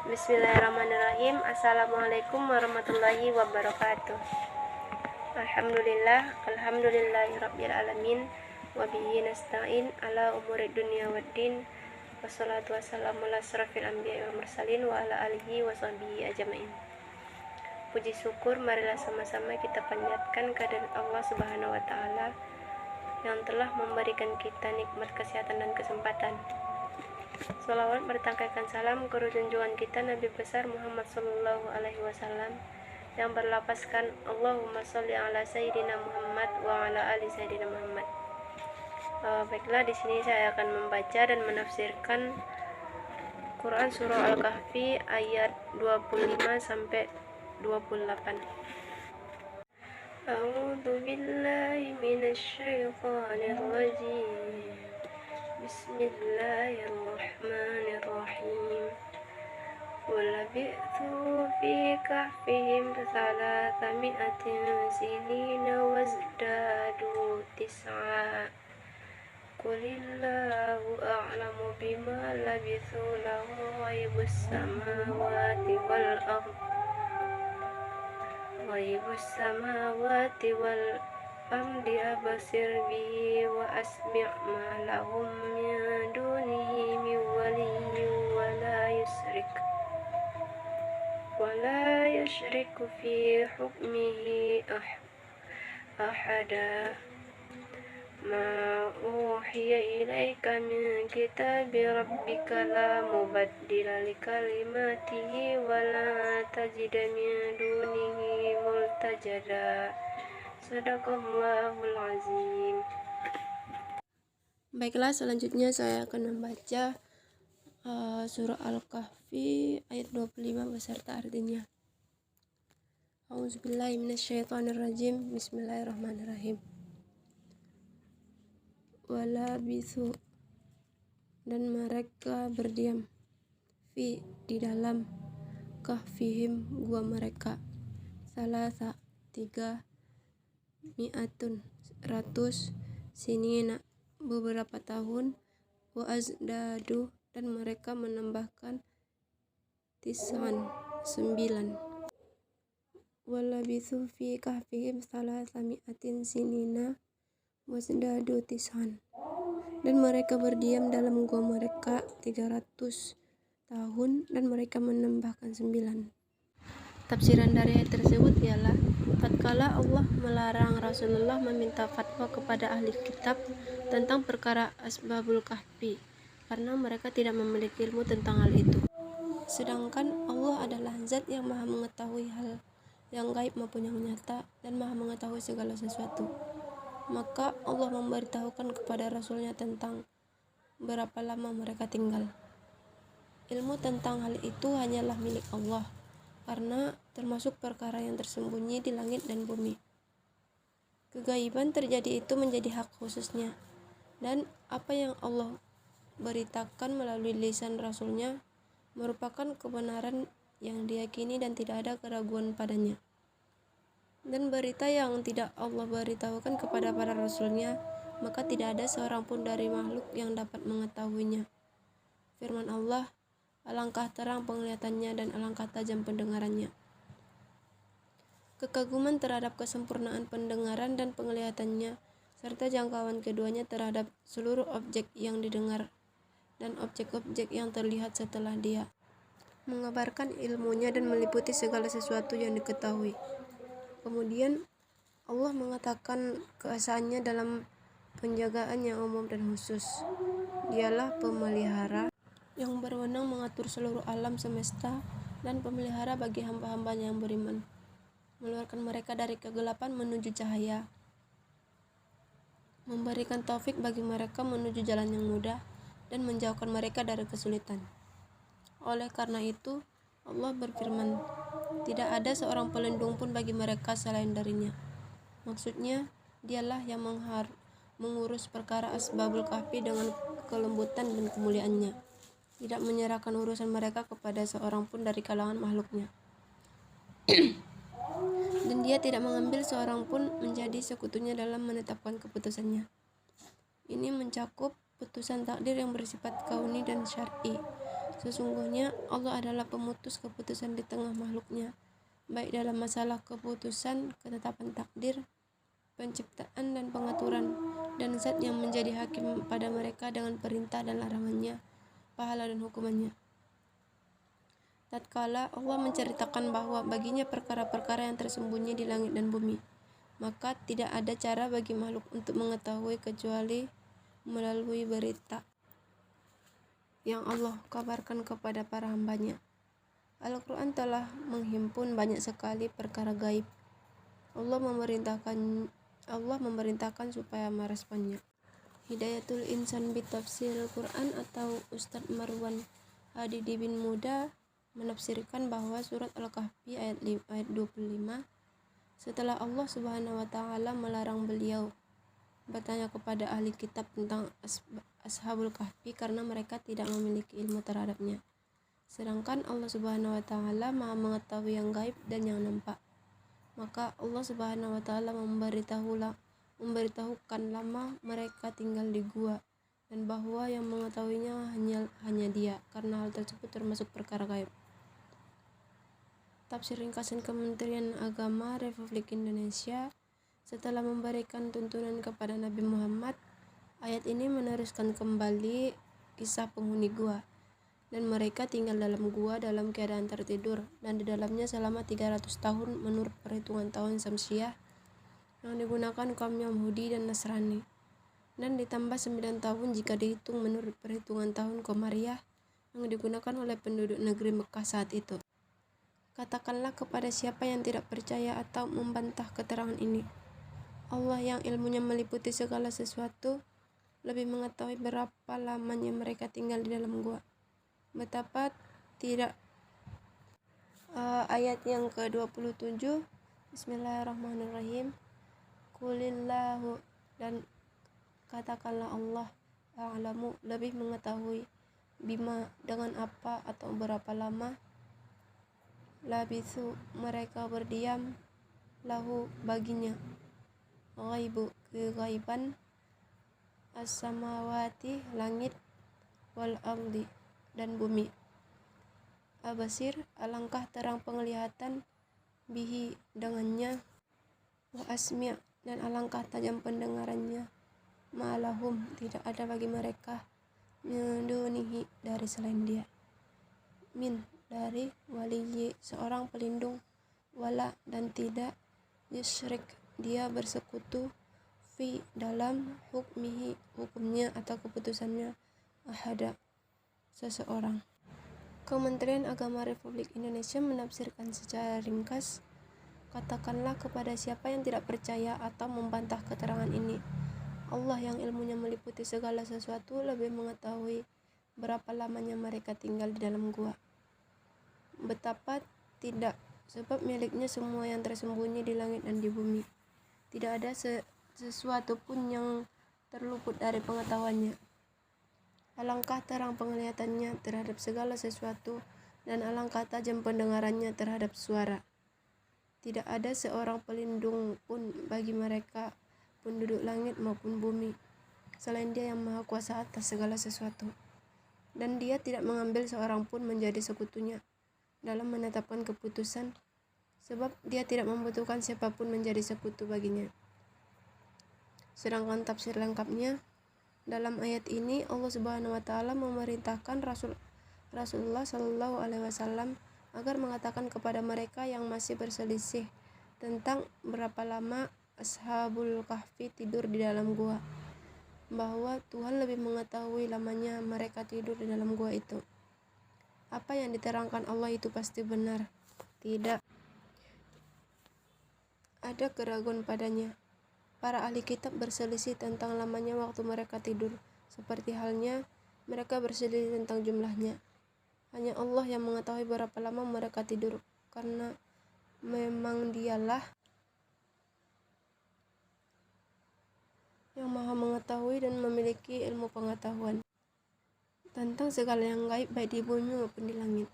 Bismillahirrahmanirrahim. Assalamualaikum warahmatullahi wabarakatuh. Alhamdulillahi rabbil alamin wa bihi nasta'in ala umurid dunya waddin. Wassalatu wassalamu ala asrofil anbiya'i wal mursalin wa ala alihi wa sahbihi ajmain. Puji syukur marilah sama-sama kita panjatkan kehadirat Allah Subhanahu wa taala yang telah memberikan kita nikmat kesehatan dan kesempatan. Sholawat bertangkaikan salam ke junjungan kita Nabi besar Muhammad Sallallahu Alaihi Wasallam yang berlapaskan Allahumma sholli ala Sayyidina Muhammad wa ala ali Sayyidina Muhammad. Baiklah, di sini saya akan membaca dan menafsirkan Quran surah Al-Kahfi ayat 25 sampai 28. A'udzu billahi minasy syaithanir rajim. Bismillahirrahmanirrahim. Walabithu fi kahfihim thalathami'atin sinina wazdadu tis'a. Qulillahu a'lamu bima labithu lahu ghaibus samawati wal ardh. Ghaibus samawati wal amdi abasir bihi wa asmi' ma lahum min dunihi min waliyyin wa la yushriku fi hukmihi ahada. Ma uhiya ilaika min kitabi rabbika la mubaddila li kalimatihi wa la tajida min dunihi multajada. Sadaqallahul azim. Baiklah, selanjutnya saya akan membaca surah Al-Kahfi ayat 25 beserta artinya. A'udzubillahi minasyaitonirrajim. Bismillahirrahmanirrahim. Walabithu, dan mereka berdiam, fi, di dalam, kahfihim, gua mereka, salasa, 3, mi'atun, 100, sinina, beberapa tahun, wa azdadu, dan mereka menambahkan, tis'an, 9. Walabithu fi kahfihim salasa mi'atin sinina wazdadu tis'an, dan mereka berdiam dalam gua mereka 300 tahun dan mereka menambahkan 9. Tafsiran dari ayat tersebut ialah tatkala Allah melarang Rasulullah meminta fatwa kepada ahli kitab tentang perkara Asbabul Kahfi karena mereka tidak memiliki ilmu tentang hal itu. Sedangkan Allah adalah zat yang maha mengetahui hal yang gaib maupun yang nyata dan maha mengetahui segala sesuatu. Maka Allah memberitahukan kepada Rasulnya tentang berapa lama mereka tinggal. Ilmu tentang hal itu hanyalah milik Allah, karena termasuk perkara yang tersembunyi di langit dan bumi. Kegaiban terjadi itu menjadi hak khususnya, dan apa yang Allah beritakan melalui lisan Rasulnya merupakan kebenaran yang diyakini dan tidak ada keraguan padanya. Dan berita yang tidak Allah beritahukan kepada para Rasulnya, maka tidak ada seorang pun dari makhluk yang dapat mengetahuinya. Firman Allah, alangkah terang penglihatannya dan alangkah tajam pendengarannya. Kekaguman terhadap kesempurnaan pendengaran dan penglihatannya, serta jangkauan keduanya terhadap seluruh objek yang didengar dan objek-objek yang terlihat setelah dia, mengabarkan ilmunya dan meliputi segala sesuatu yang diketahui. Kemudian Allah mengatakan keesaannya dalam penjagaan yang umum dan khusus. Dialah pemelihara yang berwenang mengatur seluruh alam semesta dan pemelihara bagi hamba-hambanya yang beriman, mengeluarkan mereka dari kegelapan menuju cahaya, memberikan taufik bagi mereka menuju jalan yang mudah dan menjauhkan mereka dari kesulitan. Oleh karena itu Allah berfirman, tidak ada seorang pelindung pun bagi mereka selain darinya. Maksudnya, dialah yang mengurus perkara Asbabul Kahfi dengan kelembutan dan kemuliaannya, tidak menyerahkan urusan mereka kepada seorang pun dari kalangan makhluknya. Dan dia tidak mengambil seorang pun menjadi sekutunya dalam menetapkan keputusannya. Ini mencakup putusan takdir yang bersifat kauni dan syar'i, Sesungguhnya Allah adalah pemutus keputusan di tengah makhluknya, baik dalam masalah keputusan, ketetapan takdir, penciptaan dan pengaturan, dan zat yang menjadi hakim pada mereka dengan perintah dan larangannya, pahala dan hukumannya. Tatkala Allah menceritakan bahwa baginya perkara-perkara yang tersembunyi di langit dan bumi, maka tidak ada cara bagi makhluk untuk mengetahui kecuali melalui berita yang Allah kabarkan kepada para hambanya. Al-Quran telah menghimpun banyak sekali perkara gaib. Allah memerintahkan supaya meresponnya. Hidayatul Insan Bitafsir Al-Quran atau Ustadz Marwan Hadidi bin Muda menafsirkan bahwa surat Al-Kahfi ayat 25, setelah Allah Subhanahu wa Ta'ala melarang beliau bertanya kepada ahli kitab tentang Ashabul Kahfi karena mereka tidak memiliki ilmu terhadapnya. Sedangkan Allah Subhanahu wa Ta'ala Maha mengetahui yang gaib dan yang nampak. Maka Allah Subhanahu wa Ta'ala memberitahukan lama mereka tinggal di gua dan bahwa yang mengetahuinya hanya Dia, karena hal tersebut termasuk perkara gaib. Tafsir ringkasan Kementerian Agama Republik Indonesia setelah memberikan tuntunan kepada Nabi Muhammad, ayat ini meneruskan kembali kisah penghuni gua. Dan mereka tinggal dalam gua dalam keadaan tertidur, dan di dalamnya selama 300 tahun menurut perhitungan tahun Syamsiah yang digunakan kaum Yahudi dan Nasrani, dan ditambah 9 tahun jika dihitung menurut perhitungan tahun Qamariyah yang digunakan oleh penduduk negeri Mekah saat itu. Katakanlah kepada siapa yang tidak percaya atau membantah keterangan ini, Allah yang ilmunya meliputi segala sesuatu lebih mengetahui berapa lamanya mereka tinggal di dalam gua. Betapa tidak. Ayat yang ke-27, Bismillahirrahmanirrahim. Qulillahu, dan katakanlah Allah a'lamu, lebih mengetahui, bima, dengan apa atau berapa lama, labithu, mereka berdiam, lahu, baginya, ghaibu, kegaiban, as-samawati, langit, wal ardi, dan bumi. Abasir, alangkah terang penglihatan, bihi, dengannya, wa asmi', dan alangkah tajam pendengarannya, ma'alahum, tidak ada bagi mereka, min dunihi, dari selain Dia, min, dari, waliyi, seorang pelindung, wala, dan tidak, yusyrik, dia bersekutu, fi, dalam, hukmihi, hukumnya atau keputusannya, ahada, seseorang. Kementerian Agama Republik Indonesia menafsirkan secara ringkas, katakanlah kepada siapa yang tidak percaya atau membantah keterangan ini, Allah yang ilmunya meliputi segala sesuatu lebih mengetahui berapa lamanya mereka tinggal di dalam gua. Betapa tidak, sebab miliknya semua yang tersembunyi di langit dan di bumi. Tidak ada sesuatu pun yang terluput dari pengetahuannya. Alangkah terang penglihatannya terhadap segala sesuatu, dan alangkah tajam pendengarannya terhadap suara. Tidak ada seorang pelindung pun bagi mereka, penduduk langit maupun bumi, selain Dia yang maha kuasa atas segala sesuatu. Dan Dia tidak mengambil seorang pun menjadi sekutunya dalam menetapkan keputusan, sebab Dia tidak membutuhkan siapapun menjadi sekutu baginya. Sedangkan tafsir lengkapnya, dalam ayat ini Allah Subhanahu wa Ta'ala memerintahkan Rasulullah Shallallahu Alaihi Wasallam agar mengatakan kepada mereka yang masih berselisih tentang berapa lama Ashabul Kahfi tidur di dalam gua, bahwa Tuhan lebih mengetahui lamanya mereka tidur di dalam gua itu. Apa yang diterangkan Allah itu pasti benar, tidak ada keraguan padanya. Para ahli kitab berselisih tentang lamanya waktu mereka tidur, seperti halnya mereka berselisih tentang jumlahnya. Hanya Allah yang mengetahui berapa lama mereka tidur, karena memang Dialah yang maha mengetahui dan memiliki ilmu pengetahuan tentang segala yang gaib baik di bumi maupun di langit.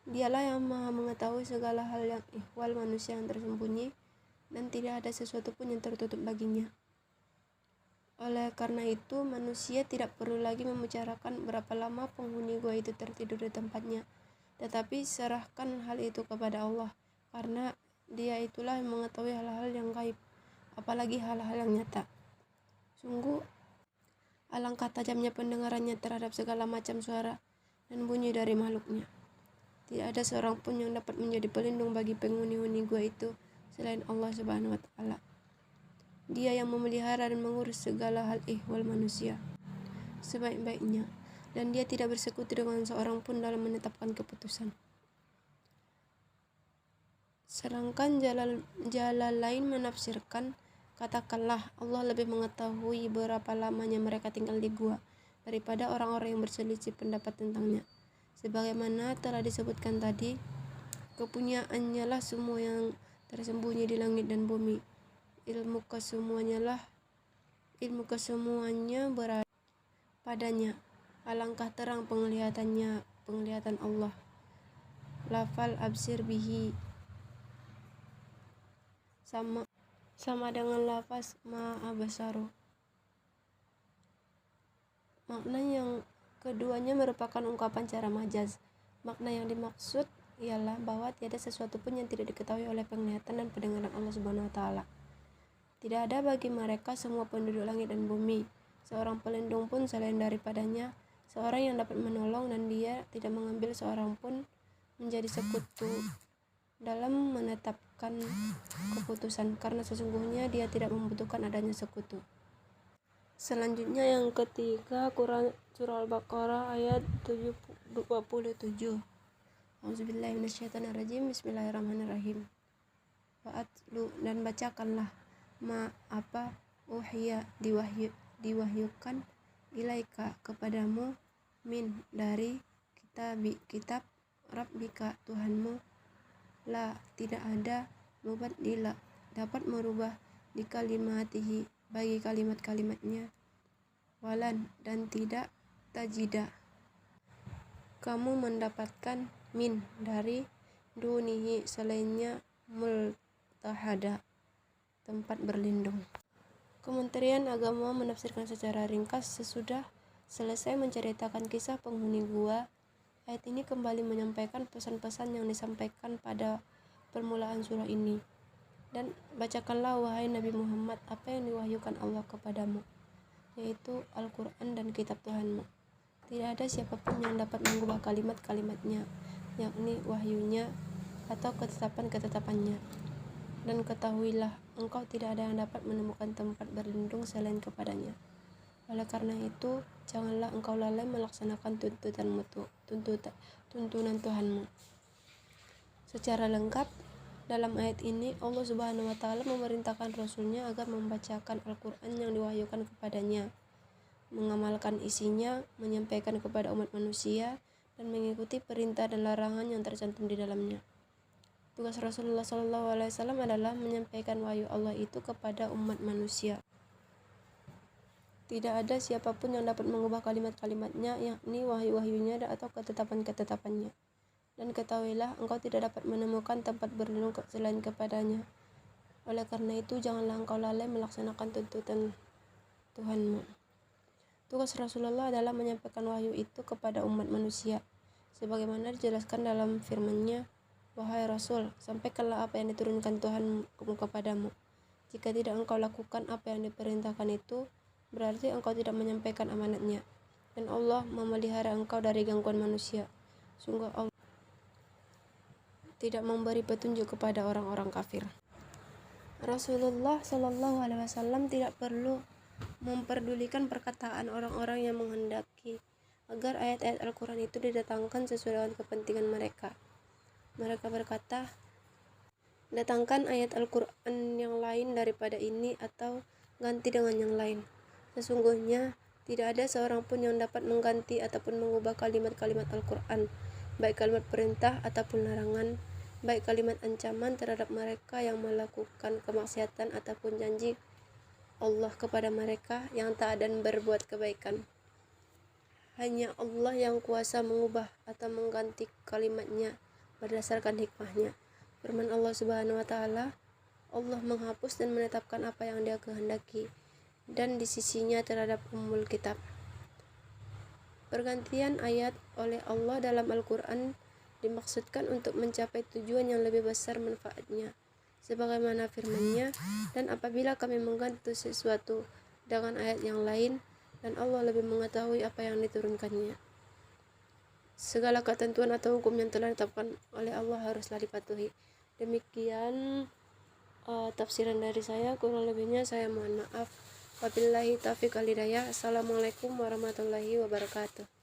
Dialah yang maha mengetahui segala hal yang ihwal manusia yang tersembunyi, dan tidak ada sesuatu pun yang tertutup baginya. Oleh karena itu, manusia tidak perlu lagi membicarakan berapa lama penghuni gua itu tertidur di tempatnya, tetapi serahkan hal itu kepada Allah, karena Dia itulah yang mengetahui hal-hal yang gaib, apalagi hal-hal yang nyata. Sungguh, alangkah tajamnya pendengarannya terhadap segala macam suara dan bunyi dari makhluknya. Tidak ada seorang pun yang dapat menjadi pelindung bagi penghuni-huni gua itu selain Allah Subhanahu wa Ta'ala. Dia yang memelihara dan mengurus segala hal ihwal manusia sebaik-baiknya, dan Dia tidak bersekutu dengan seorang pun dalam menetapkan keputusan. Sedangkan jalan lain menafsirkan, katakanlah Allah lebih mengetahui berapa lamanya mereka tinggal di gua daripada orang-orang yang berselisih pendapat tentangnya. Sebagaimana telah disebutkan tadi, kepunyaannya lah semua yang tersembunyi di langit dan bumi. Ilmu kesemuanya berada padanya. Alangkah terang penglihatan Allah. Lafal absir bihi sama dengan lafaz ma'abasaru. Makna yang keduanya merupakan ungkapan cara majaz. Makna yang dimaksud ialah bahwa tiada sesuatu pun yang tidak diketahui oleh penglihatan dan pendengaran Allah Subhanahu wa Ta'ala. Tidak ada bagi mereka semua penduduk langit dan bumi seorang pelindung pun selain daripadanya, seorang yang dapat menolong, dan Dia tidak mengambil seorang pun menjadi sekutu dalam menetapkan keputusan, karena sesungguhnya Dia tidak membutuhkan adanya sekutu. Selanjutnya yang ketiga, Quran surah Al-Baqarah ayat 27. Auzubillahi minasyaitonirrajim. Bismillahirrahmanirrahim. Fa'atlu, dan bacakanlah apa uhiya diwahyukan ilaika kepadamu min dari kitab rabbika Tuhanmu, la tidak ada mubaddila dapat merubah di kalimatihi bagi kalimat-kalimatnya, walan dan tidak tajida kamu mendapatkan min dari dunihi selainnya multahada tempat berlindung. Kementerian Agama menafsirkan secara ringkas sesudah selesai menceritakan kisah penghuni gua. Ayat ini kembali menyampaikan pesan-pesan yang disampaikan pada permulaan surah ini. Dan bacakanlah wahai Nabi Muhammad apa yang diwahyukan Allah kepadamu, yaitu Al-Quran dan kitab Tuhanmu. Tidak ada siapapun yang dapat mengubah kalimat-kalimatnya, yakni wahyunya atau ketetapan-ketetapannya. Dan ketahuilah, engkau tidak ada yang dapat menemukan tempat berlindung selain kepadanya. Oleh karena itu, janganlah engkau lalai melaksanakan tuntunan Tuhanmu. Secara lengkap, dalam ayat ini Allah Subhanahu wa Ta'ala memerintahkan Rasulnya agar membacakan Al-Quran yang diwahyukan kepadanya, mengamalkan isinya, menyampaikan kepada umat manusia, dan mengikuti perintah dan larangan yang tercantum di dalamnya. Tugas Rasulullah SAW adalah menyampaikan wahyu Allah itu kepada umat manusia. Tidak ada siapapun yang dapat mengubah kalimat-kalimatnya, yakni wahyu-wahyunya atau ketetapan-ketetapannya. Dan ketahuilah, engkau tidak dapat menemukan tempat berlindung selain kepadanya. Oleh karena itu, janganlah engkau lalai melaksanakan tuntutan Tuhanmu. Tugas Rasulullah adalah menyampaikan wahyu itu kepada umat manusia, sebagaimana dijelaskan dalam firman-Nya, wahai Rasul, sampaikanlah apa yang diturunkan Tuhan kepadamu. Jika tidak engkau lakukan apa yang diperintahkan itu, berarti engkau tidak menyampaikan amanatnya, dan Allah memelihara engkau dari gangguan manusia. Sungguh Allah tidak memberi petunjuk kepada orang-orang kafir. Rasulullah SAW tidak perlu memperdulikan perkataan orang-orang yang menghendaki agar ayat-ayat Al-Quran itu didatangkan sesuai dengan kepentingan mereka. Mereka berkata, datangkan ayat Al-Quran yang lain daripada ini atau ganti dengan yang lain. Sesungguhnya tidak ada seorang pun yang dapat mengganti ataupun mengubah kalimat-kalimat Al-Quran, baik kalimat perintah ataupun larangan, baik kalimat ancaman terhadap mereka yang melakukan kemaksiatan ataupun janji Allah kepada mereka yang taat dan berbuat kebaikan. Hanya Allah yang kuasa mengubah atau mengganti kalimatnya berdasarkan hikmahnya. Firman Allah Subhanahu wa Ta'ala, Allah menghapus dan menetapkan apa yang Dia kehendaki. dan di sisinya terhadap Ummul Kitab. Pergantian ayat oleh Allah dalam Al-Quran dimaksudkan untuk mencapai tujuan yang lebih besar manfaatnya, sebagaimana firman-Nya, dan apabila kami mengganti sesuatu dengan ayat yang lain, dan Allah lebih mengetahui apa yang diturunkannya. Segala ketentuan atau hukum yang telah ditetapkan oleh Allah haruslah dipatuhi. Demikian tafsiran dari saya, kurang lebihnya saya mohon maaf. Wabillahi taufiq wal hidayah. Assalamualaikum warahmatullahi wabarakatuh.